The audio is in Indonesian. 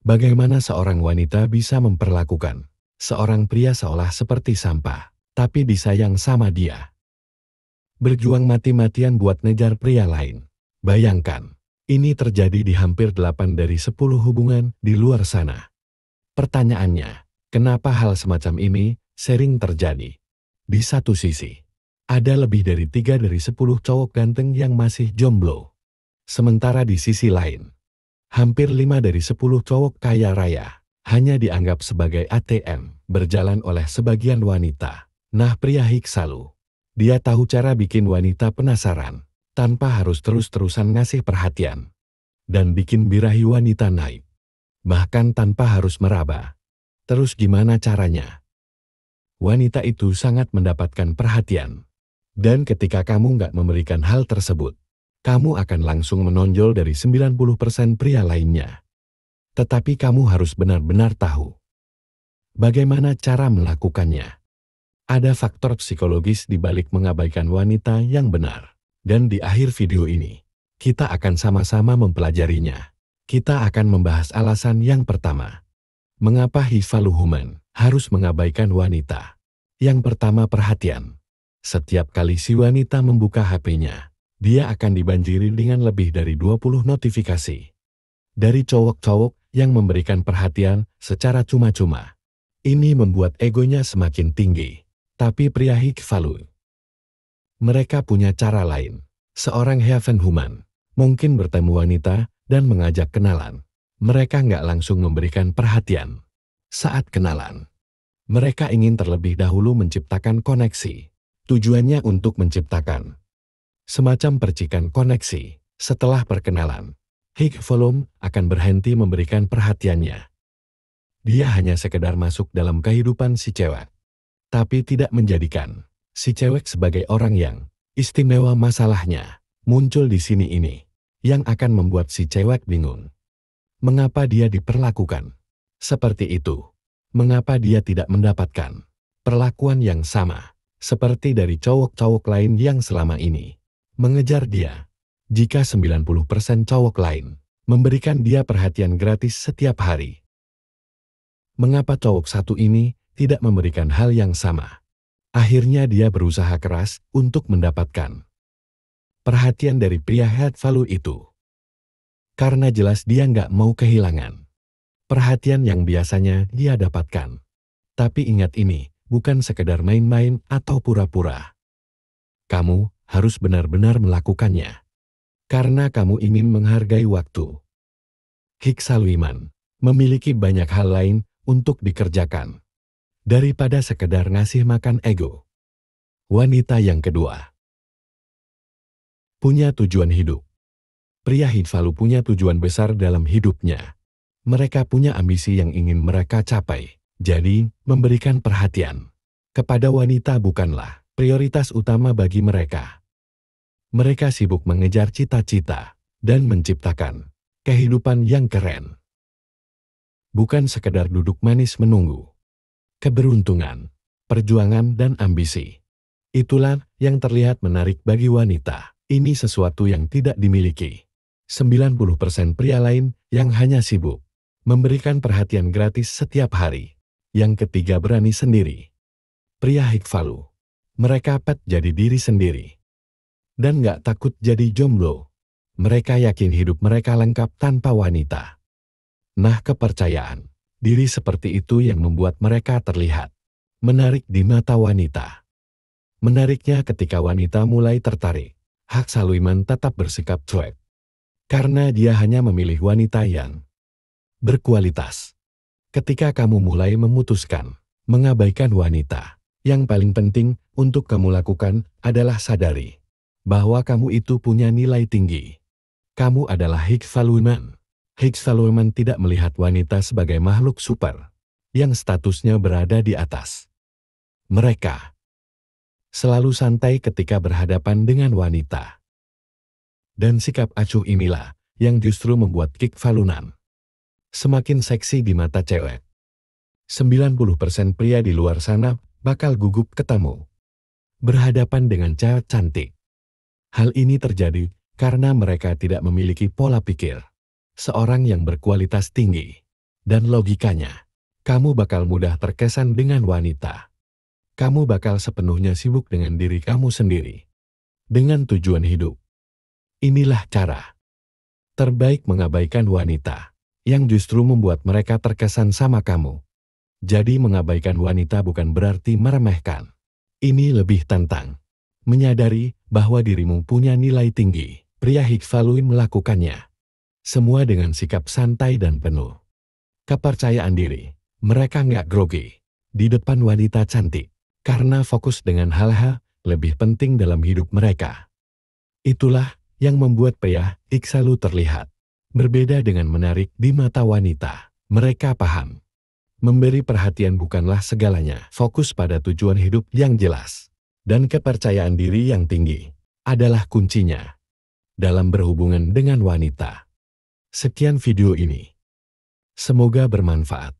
Bagaimana seorang wanita bisa memperlakukan seorang pria seolah seperti sampah, tapi disayang sama dia. Berjuang mati-matian buat ngejar pria lain. Bayangkan, ini terjadi di hampir 8 dari 10 hubungan di luar sana. Pertanyaannya, kenapa hal semacam ini sering terjadi? Di satu sisi, ada lebih dari 3 dari 10 cowok ganteng yang masih jomblo. Sementara di sisi lain, hampir 5 dari 10 cowok kaya raya hanya dianggap sebagai ATM berjalan oleh sebagian wanita. Nah, pria Hiksalu, dia tahu cara bikin wanita penasaran tanpa harus terus-terusan ngasih perhatian dan bikin birahi wanita naik, bahkan tanpa harus meraba. Terus gimana caranya? Wanita itu sangat mendapatkan perhatian, dan ketika kamu nggak memberikan hal tersebut, kamu akan langsung menonjol dari 90% pria lainnya. Tetapi kamu harus benar-benar tahu bagaimana cara melakukannya. Ada faktor psikologis di balik mengabaikan wanita yang benar. Dan di akhir video ini, kita akan sama-sama mempelajarinya. Kita akan membahas alasan yang pertama. Mengapa Hiffaluhuman harus mengabaikan wanita? Yang pertama, perhatian. Setiap kali si wanita membuka HP-nya, dia akan dibanjiri dengan lebih dari 20 notifikasi dari cowok-cowok yang memberikan perhatian secara cuma-cuma. Ini membuat egonya semakin tinggi. Tapi pria Hikfalu, mereka punya cara lain. Seorang Hiffaluhuman mungkin bertemu wanita dan mengajak kenalan. Mereka nggak langsung memberikan perhatian. Saat kenalan, mereka ingin terlebih dahulu menciptakan koneksi. Tujuannya untuk menciptakan semacam percikan koneksi. Setelah perkenalan, Hiffalu akan berhenti memberikan perhatiannya. Dia hanya sekedar masuk dalam kehidupan si cewek, tapi tidak menjadikan si cewek sebagai orang yang istimewa. Masalahnya muncul di sini ini, yang akan membuat si cewek bingung. Mengapa dia diperlakukan seperti itu? Mengapa dia tidak mendapatkan perlakuan yang sama seperti dari cowok-cowok lain yang selama ini mengejar dia? Jika 90% cowok lain memberikan dia perhatian gratis setiap hari, mengapa cowok satu ini tidak memberikan hal yang sama? Akhirnya dia berusaha keras untuk mendapatkan perhatian dari pria Hiffalu itu. Karena jelas dia nggak mau kehilangan perhatian yang biasanya dia dapatkan. Tapi ingat, ini bukan sekedar main-main atau pura-pura. Kamu harus benar-benar melakukannya. Karena kamu ingin menghargai waktu. Hiksaluiman memiliki banyak hal lain untuk dikerjakan daripada sekedar ngasih makan ego. Wanita yang kedua punya tujuan hidup. Pria Hiffalu punya tujuan besar dalam hidupnya. Mereka punya ambisi yang ingin mereka capai. Jadi, memberikan perhatian kepada wanita bukanlah prioritas utama bagi mereka. Mereka sibuk mengejar cita-cita dan menciptakan kehidupan yang keren. Bukan sekedar duduk manis menunggu. Keberuntungan, perjuangan, dan ambisi. Itulah yang terlihat menarik bagi wanita. Ini sesuatu yang tidak dimiliki 90% pria lain yang hanya sibuk memberikan perhatian gratis setiap hari. Yang ketiga, berani sendiri. Pria Hiffalu, mereka pet jadi diri sendiri dan nggak takut jadi jomblo. Mereka yakin hidup mereka lengkap tanpa wanita. Nah, kepercayaan diri seperti itu yang membuat mereka terlihat menarik di mata wanita. Menariknya, ketika wanita mulai tertarik, Hiffaluiman tetap bersikap cuek. Karena dia hanya memilih wanita yang berkualitas. Ketika kamu mulai memutuskan mengabaikan wanita, yang paling penting untuk kamu lakukan adalah sadari bahwa kamu itu punya nilai tinggi. Kamu adalah Hiffaluiman. Hiffaluiman tidak melihat wanita sebagai makhluk super yang statusnya berada di atas. Mereka selalu santai ketika berhadapan dengan wanita. Dan sikap acuh inilah yang justru membuat Hiffaluiman semakin seksi di mata cewek. 90% pria di luar sana bakal gugup ketemu berhadapan dengan cewek cantik. Hal ini terjadi karena mereka tidak memiliki pola pikir seorang yang berkualitas tinggi dan logikanya. Kamu bakal mudah terkesan dengan wanita. Kamu bakal sepenuhnya sibuk dengan diri kamu sendiri. Dengan tujuan hidup. Inilah cara terbaik mengabaikan wanita, yang justru membuat mereka terkesan sama kamu. Jadi mengabaikan wanita bukan berarti meremehkan. Ini lebih tentang menyadari bahwa dirimu punya nilai tinggi. Pria Hikvalui melakukannya. Semua dengan sikap santai dan penuh kepercayaan diri. Mereka nggak grogi di depan wanita cantik, karena fokus dengan hal-hal lebih penting dalam hidup mereka. Itulah yang membuat pria Iksalu terlihat berbeda dengan menarik di mata wanita. Mereka paham. Memberi perhatian bukanlah segalanya. Fokus pada tujuan hidup yang jelas. Dan kepercayaan diri yang tinggi adalah kuncinya dalam berhubungan dengan wanita. Sekian video ini. Semoga bermanfaat.